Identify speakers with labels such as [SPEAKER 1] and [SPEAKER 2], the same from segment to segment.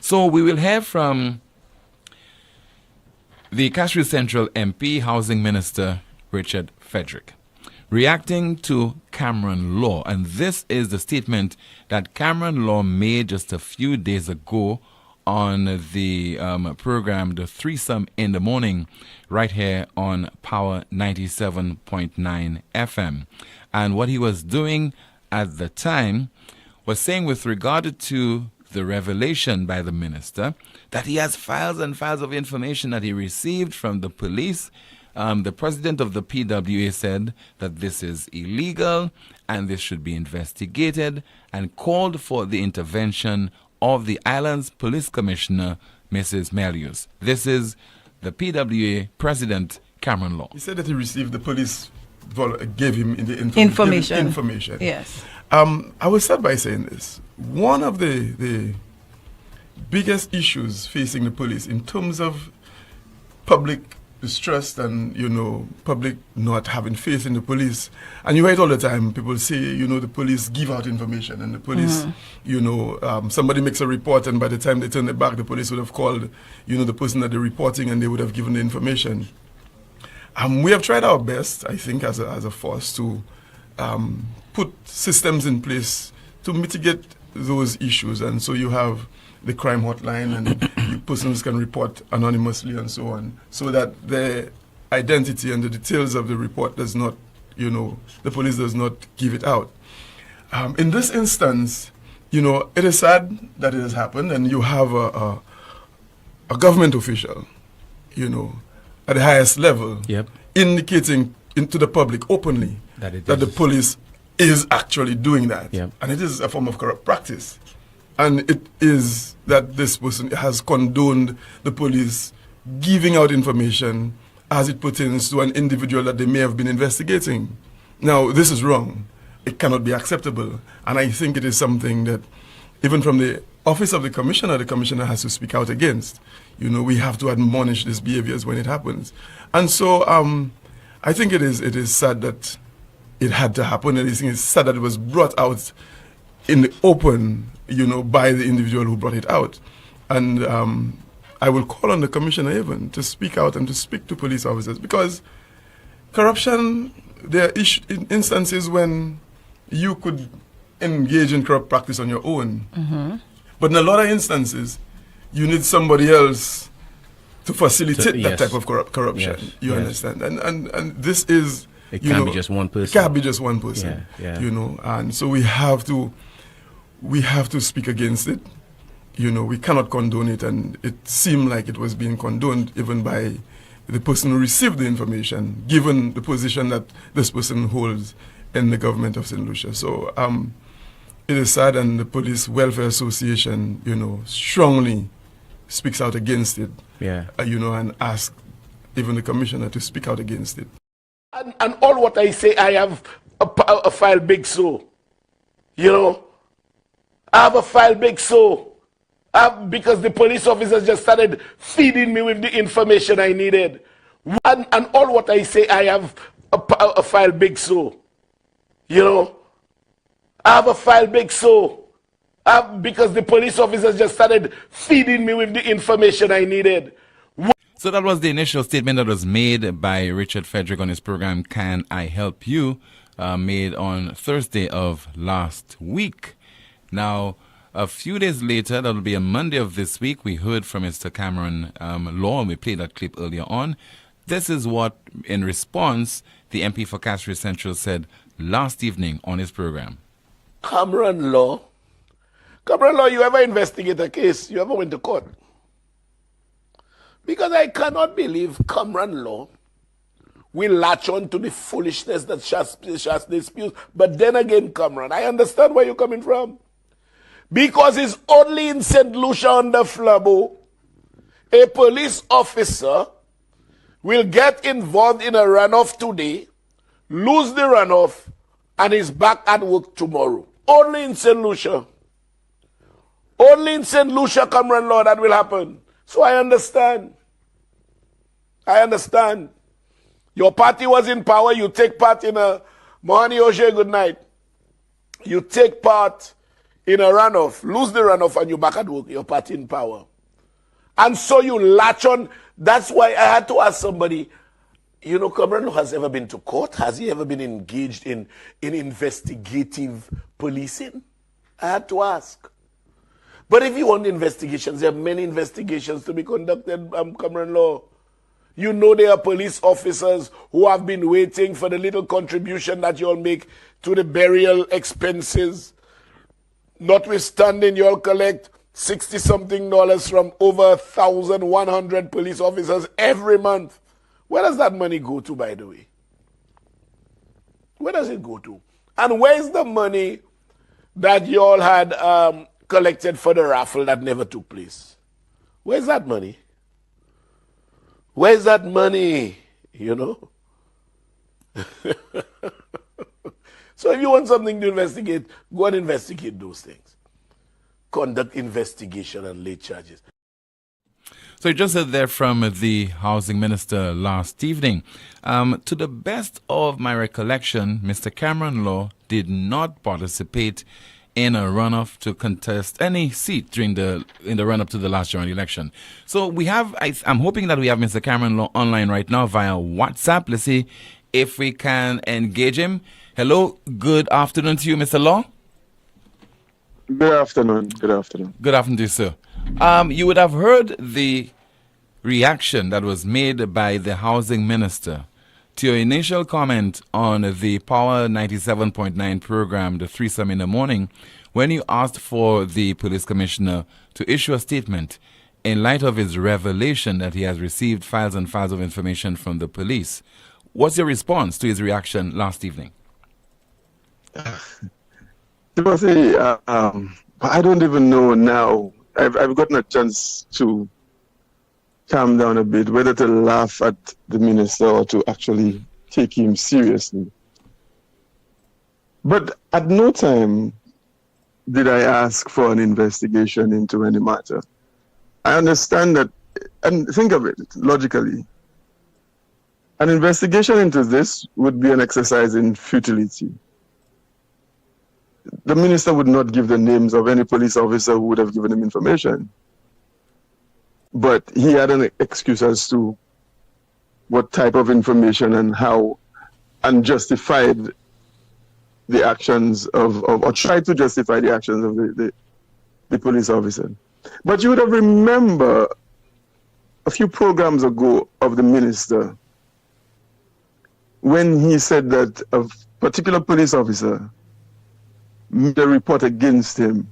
[SPEAKER 1] So we will hear from the Castries Central MP, Housing Minister Richard Frederick, reacting to Cameron Laure. And this is the statement that Cameron Laure made just a few days ago on the program, The Threesome in the Morning, right here on Power 97.9 FM. And what he was doing at the time was saying, with regard to the revelation by the minister that he has files and files of information that he received from the police. The president of the PWA said that this is illegal and this should be investigated, and called for the intervention of the island's police commissioner, Mrs. Melius. This is the PWA president, Cameron Laure.
[SPEAKER 2] He said that he received the police gave him the information.
[SPEAKER 3] Yes.
[SPEAKER 2] I will start by saying this. One of the biggest issues facing the police in terms of public distrust and, public not having faith in the police, and you hear it all the time, people say, the police give out information, and the police, somebody makes a report, and by the time they turn it back, the police would have called, the person that they're reporting, and they would have given the information. We have tried our best, I think, as a force to put systems in place to mitigate those issues. And so you have the crime hotline, and persons can report anonymously and so on, so that the identity and the details of the report does not, the police does not give it out. In this instance, it is sad that it has happened, and you have a government official, at the highest level, indicating to the public openly that the police is actually doing that. And it is a form of corrupt practice. And it is that this person has condoned the police giving out information as it pertains to an individual that they may have been investigating. Now, this is wrong. It cannot be acceptable. And I think it is something that, even from the office of the commissioner has to speak out against. We have to admonish these behaviors when it happens. And so I think it is sad that it had to happen, and I think it's sad that it was brought out in the open, by the individual who brought it out. And I will call on the commissioner even to speak out and to speak to police officers, because corruption, there are instances when you could engage in corrupt practice on your own. But in a lot of instances, you need somebody else to facilitate that type of corruption. You understand? And this is...
[SPEAKER 4] It can't be just one person.
[SPEAKER 2] It can't be just one person. And so we have to speak against it. We cannot condone it, and it seemed like it was being condoned even by the person who received the information, given the position that this person holds in the government of St. Lucia. So it is sad, and the Police Welfare Association, strongly speaks out against it. And ask even the commissioner to speak out against it.
[SPEAKER 5] And all what I say, I have a file big so. I have a file big so. Because the police officers just started feeding me with the information I needed. And all what I say, I have a file big so. I have a file big so. Because the police officers just started feeding me with the information I needed.
[SPEAKER 1] So that was the initial statement that was made by Richard Frederick on his program, Can I Help You, made on Thursday of last week. Now, a few days later, that'll be a Monday of this week, we heard from Mr. Cameron Laure, and we played that clip earlier on. This is what, in response, the MP for Castries Central said last evening on his program.
[SPEAKER 5] Cameron Laure, you ever investigate a case? You ever went to court? Because I cannot believe Cameron Laure will latch on to the foolishness that Shasta spews. But then again, Cameron, I understand where you're coming from. Because it's only in St. Lucia under Flabo, a police officer will get involved in a runoff today, lose the runoff, and is back at work tomorrow. Only in St. Lucia. Only in St. Lucia, Cameron Laure, that will happen. So I understand. Your party was in power. You take part in a Mohani Oshe, good night. You take part in a runoff, lose the runoff, and you're back at work, your party in power. And so you latch on. That's why I had to ask somebody, you know, Cameron Laure has ever been to court? Has he ever been engaged in investigative policing? I had to ask. But if you want investigations, there are many investigations to be conducted, Cameron Laure. You know there are police officers who have been waiting for the little contribution that you'll make to the burial expenses. Notwithstanding, you'll collect $60-something from over 1,100 police officers every month. Where does that money go to, by the way? Where does it go to? And where's the money that you all had collected for the raffle that never took place? Where's that money? Where's that money? You know? So if you want something to investigate, go and investigate those things. Conduct investigation and lay charges.
[SPEAKER 1] So you just heard there from the housing minister last evening. To the best of my recollection, Mr. Cameron Laure did not participate in a runoff to contest any seat in the run-up to the last general election. So we have, I'm hoping that we have Mr. Cameron Laure online right now via WhatsApp. Let's see if we can engage him. Hello, good afternoon to you, Mr. Laure.
[SPEAKER 3] Good afternoon. Good afternoon.
[SPEAKER 1] Good afternoon to you, sir. You would have heard the reaction that was made by the housing minister to your initial comment on the Power 97.9 program, the threesome in the morning, when you asked for the police commissioner to issue a statement in light of his revelation that he has received files and files of information from the police. What's your response to his reaction last evening?
[SPEAKER 3] Timothy, I don't even know now. I've gotten a chance to calm down a bit, whether to laugh at the minister or to actually take him seriously. But at no time did I ask for an investigation into any matter. I understand that, and think of it logically. An investigation into this would be an exercise in futility. The minister would not give the names of any police officer who would have given him information. But he had an excuse as to what type of information and how, and justified the actions of or tried to justify the actions of the police officer. But you would have remembered a few programs ago of the minister when he said that a particular police officer made a report against him.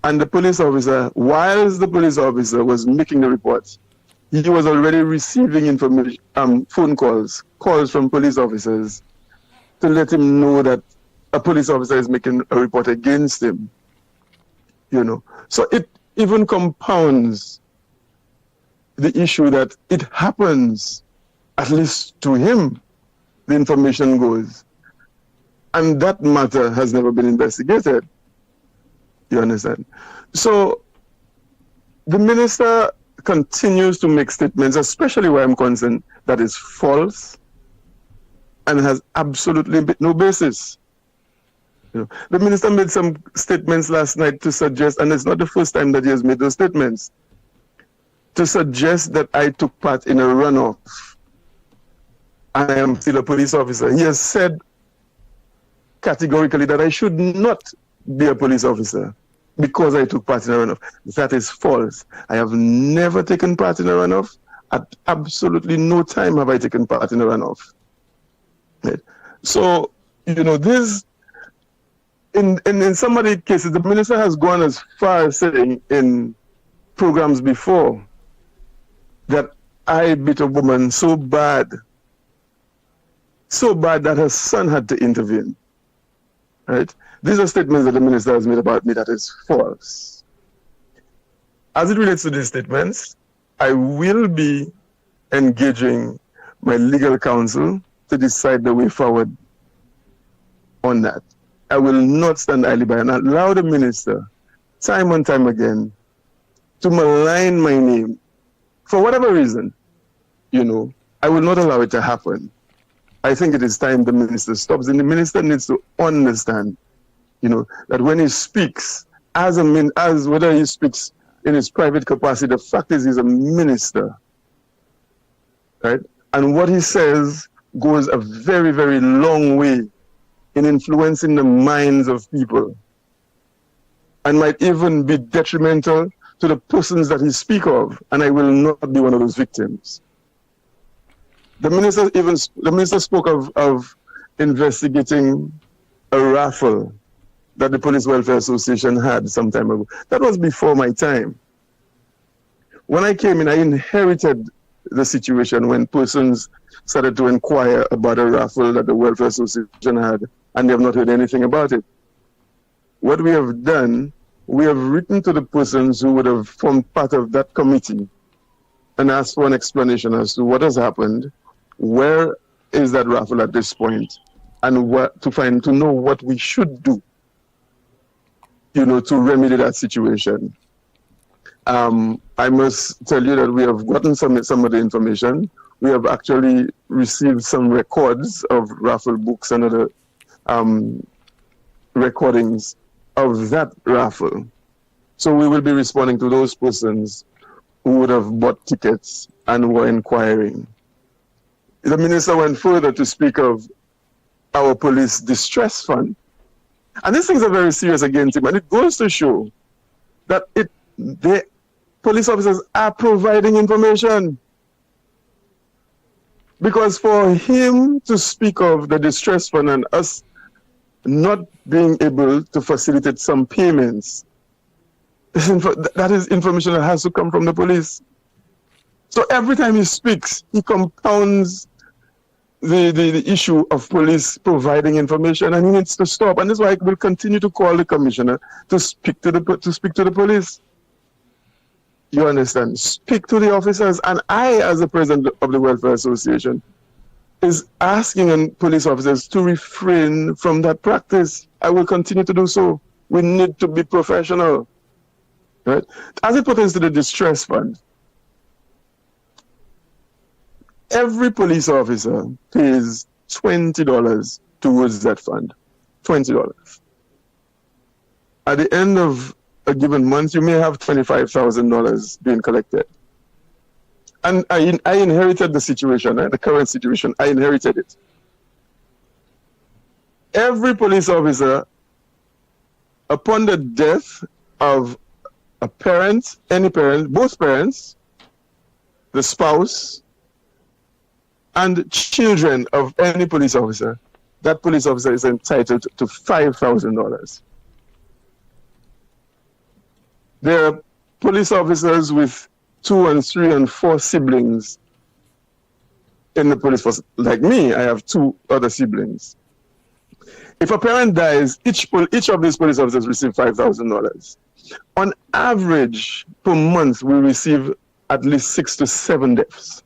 [SPEAKER 3] And the police officer, whilst the police officer was making the report, he was already receiving information, phone calls from police officers to let him know that a police officer is making a report against him. You know, so it even compounds the issue that it happens, at least to him, the information goes. And that matter has never been investigated. You understand? So the minister continues to make statements, especially where I'm concerned, that is false and has absolutely no basis. You know, the minister made some statements last night to suggest, and it's not the first time that he has made those statements, to suggest that I took part in a runoff and I am still a police officer. He has said categorically that I should not be a police officer because I took part in a runoff. That is false. I have never taken part in a runoff. At absolutely no time have I taken part in a runoff. Right? So, you know, this, in some of the cases, the minister has gone as far as saying in programs before that I beat a woman so bad that her son had to intervene. Right? These are statements that the minister has made about me that is false. As it relates to these statements, I will be engaging my legal counsel to decide the way forward on that. I will not stand idly by and allow the minister, time and time again, to malign my name. For whatever reason, you know, I will not allow it to happen. I think it is time the minister stops, and the minister needs to understand that when he speaks, as whether he speaks in his private capacity, the fact is he's a minister, right? And what he says goes a very, very long way in influencing the minds of people, and might even be detrimental to the persons that he speak of, and I will not be one of those victims. The minister spoke of investigating a raffle that the Police Welfare Association had some time ago. That was before my time. When I came in, I inherited the situation when persons started to inquire about a raffle that the Welfare Association had, and they have not heard anything about it. What we have done, we have written to the persons who would have formed part of that committee and asked for an explanation as to what has happened, where is that raffle at this point, and to know what we should do, to remedy that situation. I must tell you that we have gotten some of the information. We have actually received some records of raffle books and other recordings of that raffle. So we will be responding to those persons who would have bought tickets and were inquiring. The minister went further to speak of our police distress fund. And these things are very serious against him. And it goes to show that the police officers are providing information. Because for him to speak of the distress fund and us not being able to facilitate some payments, that is information that has to come from the police. So every time he speaks, he compounds the issue of police providing information, and he needs to stop. And that's why I will continue to call the commissioner to speak to the police. You understand? Speak to the officers. And I, as the president of the Welfare Association, is asking police officers to refrain from that practice. I will continue to do so. We need to be professional. Right? As it pertains to the distress fund, every police officer pays $20 towards that fund. $20. At the end of a given month, you may have $25,000 being collected. And I inherited the situation, the current situation. I inherited it. Every police officer, upon the death of a parent, any parent, both parents, the spouse, and children of any police officer, that police officer is entitled to $5,000. There are police officers with 2 and 3 and 4 siblings in the police force. Like me, I have 2 other siblings. If a parent dies, each of these police officers receive $5,000. On average, per month, we receive at least 6 to 7 deaths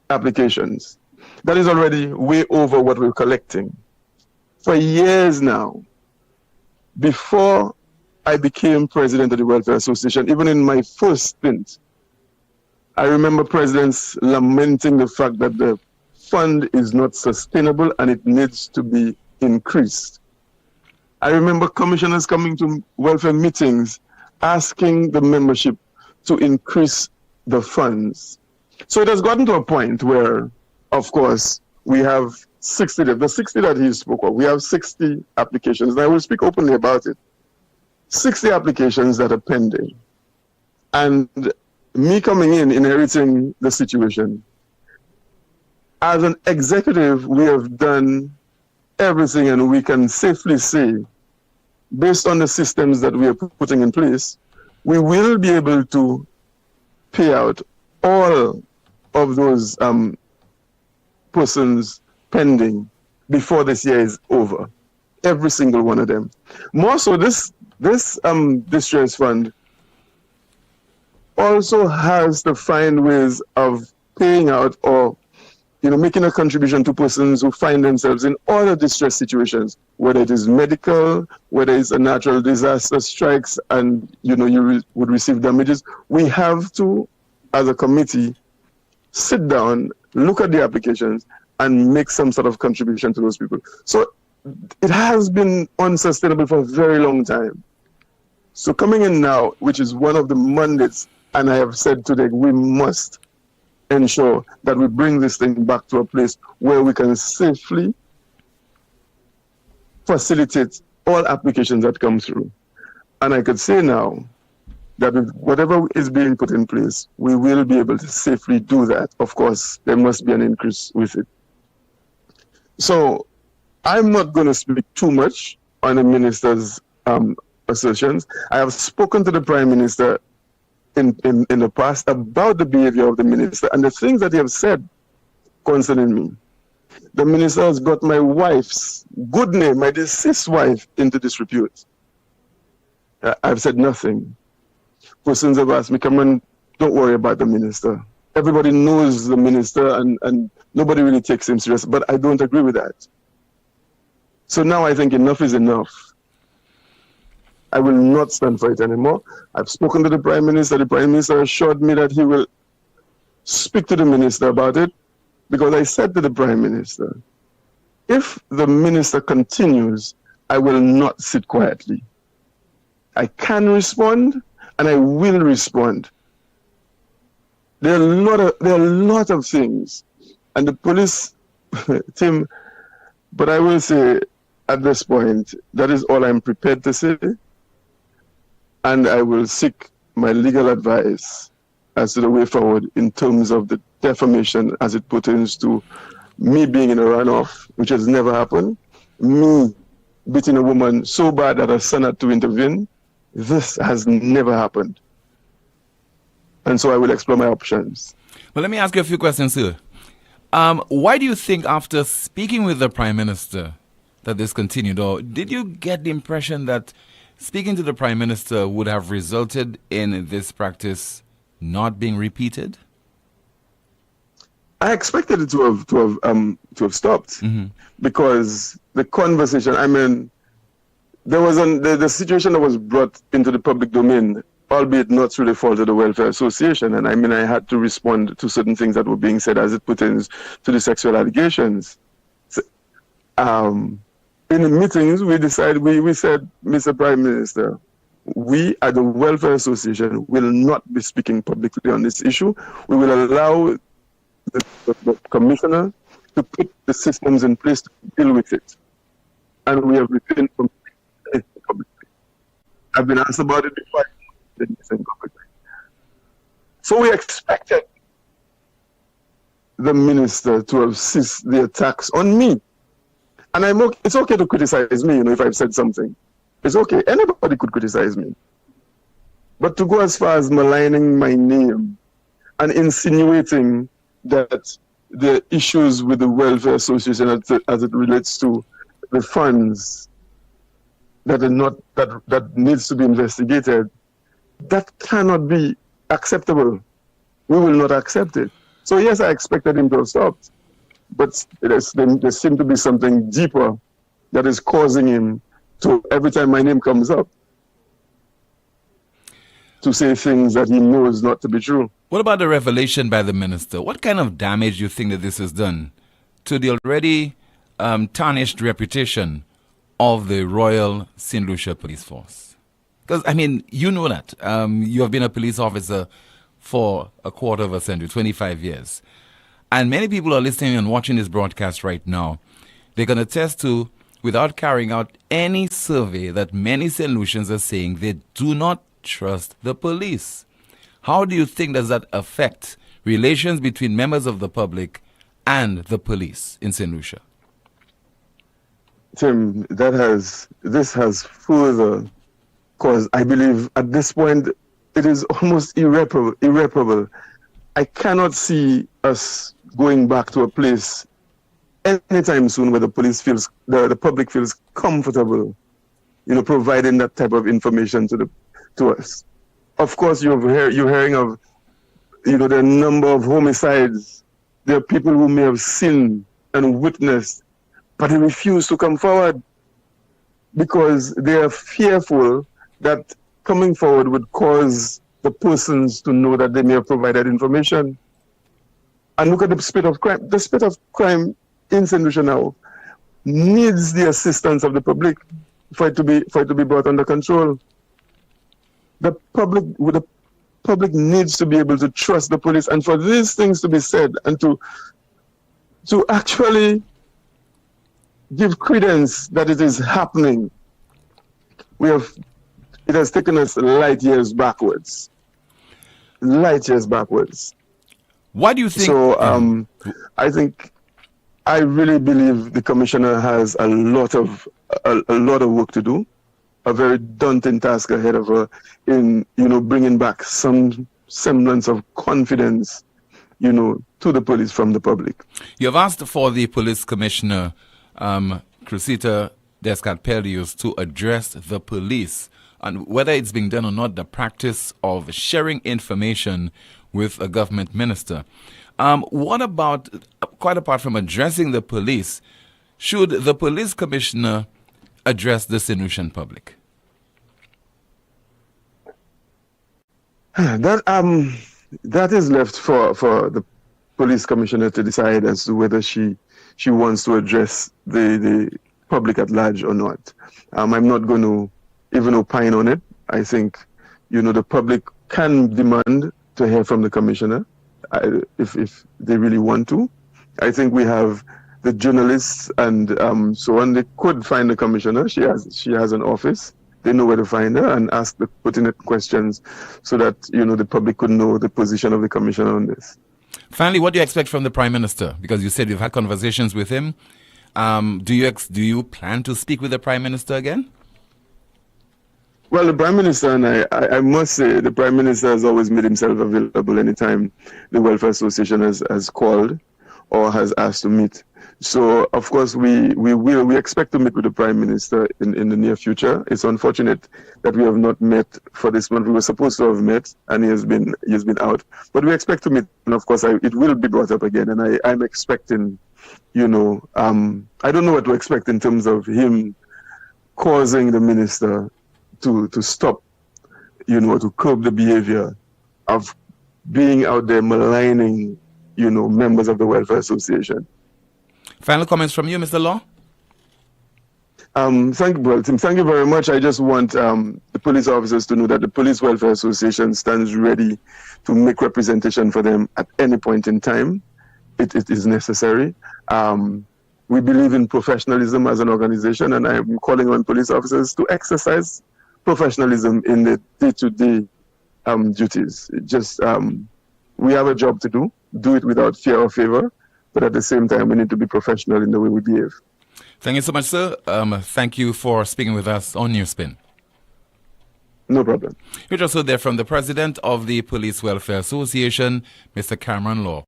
[SPEAKER 3] applications. That is already way over what we're collecting. For years now, before I became president of the Welfare Association, even in my first stint, I remember presidents lamenting the fact that the fund is not sustainable and it needs to be increased. I remember commissioners coming to welfare meetings asking the membership to increase the funds. So it has gotten to a point where, of course, we have 60, the 60 that he spoke of, we have 60 applications, and I will speak openly about it. 60 applications that are pending. And me coming in, inheriting the situation, as an executive, we have done everything, and we can safely say, based on the systems that we are putting in place, we will be able to pay out all of those persons pending before this year is over. Every single one of them. More so, this distress fund also has to find ways of paying out or making a contribution to persons who find themselves in other distress situations, whether it is medical, whether it's a natural disaster strikes and you would receive damages. We have to, as a committee, sit down, look at the applications, and make some sort of contribution to those people. So it has been unsustainable for a very long time. So coming in now, which is one of the mandates, and I have said today, we must ensure that we bring this thing back to a place where we can safely facilitate all applications that come through. And I could say now that with whatever is being put in place, we will be able to safely do that. Of course, there must be an increase with it. So I'm not going to speak too much on the minister's assertions. I have spoken to the Prime Minister in the past about the behavior of the minister and the things that he has said concerning me. The minister has got my wife's good name, my deceased wife, into disrepute. I've said nothing. Persons have asked me, Cameron, don't worry about the minister. Everybody knows the minister and nobody really takes him serious, but I don't agree with that. So now I think enough is enough. I will not stand for it anymore. I've spoken to the Prime Minister. The Prime Minister assured me that he will speak to the minister about it, because I said to the Prime Minister, if the minister continues, I will not sit quietly. I can respond, and I will respond. There are a lot of things, and the police, Tim. But I will say, at this point, that is all I'm prepared to say, and I will seek my legal advice as to the way forward in terms of the defamation as it pertains to me being in a runoff, which has never happened, me beating a woman so bad that her son had to intervene. This has never happened. And so I will explore my options.
[SPEAKER 1] Well, let me ask you a few questions, sir. Why do you think, after speaking with the Prime Minister, that this continued? Or did you get the impression that speaking to the Prime Minister would have resulted in this practice not being repeated?
[SPEAKER 3] I expected it to have stopped, because the conversation, I mean, there was the situation that was brought into the public domain, albeit not through the fault of the Welfare Association. And I mean, I had to respond to certain things that were being said as it pertains to the sexual allegations. So, in the meetings, we said, Mr. Prime Minister, we at the Welfare Association will not be speaking publicly on this issue. We will allow the commissioner to put the systems in place to deal with it. And we have refrained from speaking publicly. I've been asked about it before. So we expected the minister to have ceased the attacks on me. And it's okay to criticize me, if I've said something. It's okay. Anybody could criticize me. But to go as far as maligning my name and insinuating that the issues with the Welfare Association as it relates to the funds that are not that needs to be investigated, that cannot be acceptable. We will not accept it. So yes, I expected him to have stopped, but there seemed to be something deeper that is causing him to, every time my name comes up, to say things that he knows not to be true.
[SPEAKER 1] What about the revelation by the minister? What kind of damage do you think that this has done to the already tarnished reputation of the Royal St. Lucia Police Force? Because, I mean, you know that. You have been a police officer for a quarter of a century, 25 years. And many people are listening and watching this broadcast right now. They can attest to, without carrying out any survey, that many St. Lucians are saying they do not trust the police. How do you think does that affect relations between members of the public and the police in St. Lucia?
[SPEAKER 3] Tim, this has further caused, I believe, at this point, it is almost irreparable. I cannot see us going back to a place anytime soon where the public feels comfortable, providing that type of information to us. Of course, you're hearing of, the number of homicides. There are people who may have seen and witnessed, but they refuse to come forward because they are fearful that coming forward would cause the persons to know that they may have provided information. And look at the spate of crime. The spate of crime in St. Lucia now, needs the assistance of the public for it to be brought under control. The public needs to be able to trust the police, and for these things to be said and to actually give credence that it is happening, it has taken us light years backwards. Light years backwards.
[SPEAKER 1] What do you think?
[SPEAKER 3] So I really believe the commissioner has a lot of work to do, a very daunting task ahead of her in bringing back some semblance of confidence, to the police from the public.
[SPEAKER 1] You have asked for the police commissioner, Cressida Descartes-Pellios, to address the police and whether it's being done or not, the practice of sharing information with a government minister. What about, quite apart from addressing the police, should the police commissioner address the St. Lucian public?
[SPEAKER 3] That is left for the police commissioner to decide as to whether she wants to address the public at large or not. I'm not going to even opine on it. I think, the public can demand to hear from the commissioner if they really want to. I think we have the journalists and so on. They could find the commissioner. She has an office. They know where to find her and ask the pertinent questions so that, the public could know the position of the commissioner on this.
[SPEAKER 1] Finally, what do you expect from the Prime Minister? Because you said you've had conversations with him. Do you plan to speak with the Prime Minister again?
[SPEAKER 3] Well, the Prime Minister, and I must say, the Prime Minister has always made himself available anytime the Welfare Association has called or has asked to meet. So, of course, we expect to meet with the Prime Minister in the near future. It's unfortunate that we have not met for this month. We were supposed to have met, and he has been out. But we expect to meet, and of course, it will be brought up again. And I'm expecting, I don't know what to expect in terms of him causing the minister to stop, to curb the behavior of being out there maligning, members of the Welfare Association.
[SPEAKER 1] Final comments from you, Mr. Laure?
[SPEAKER 3] Thank you, Brother Tim. Thank you very much. I just want the police officers to know that the Police Welfare Association stands ready to make representation for them at any point in time. It is necessary. We believe in professionalism as an organization, and I'm calling on police officers to exercise professionalism in the day-to-day duties. We have a job to do it without fear or favor, but at the same time, we need to be professional in the way we behave.
[SPEAKER 1] Thank you so much, sir. Thank you for speaking with us on NewsSpin.
[SPEAKER 3] No problem.
[SPEAKER 1] You're just there from the president of the Police Welfare Association, Mr. Cameron Laure.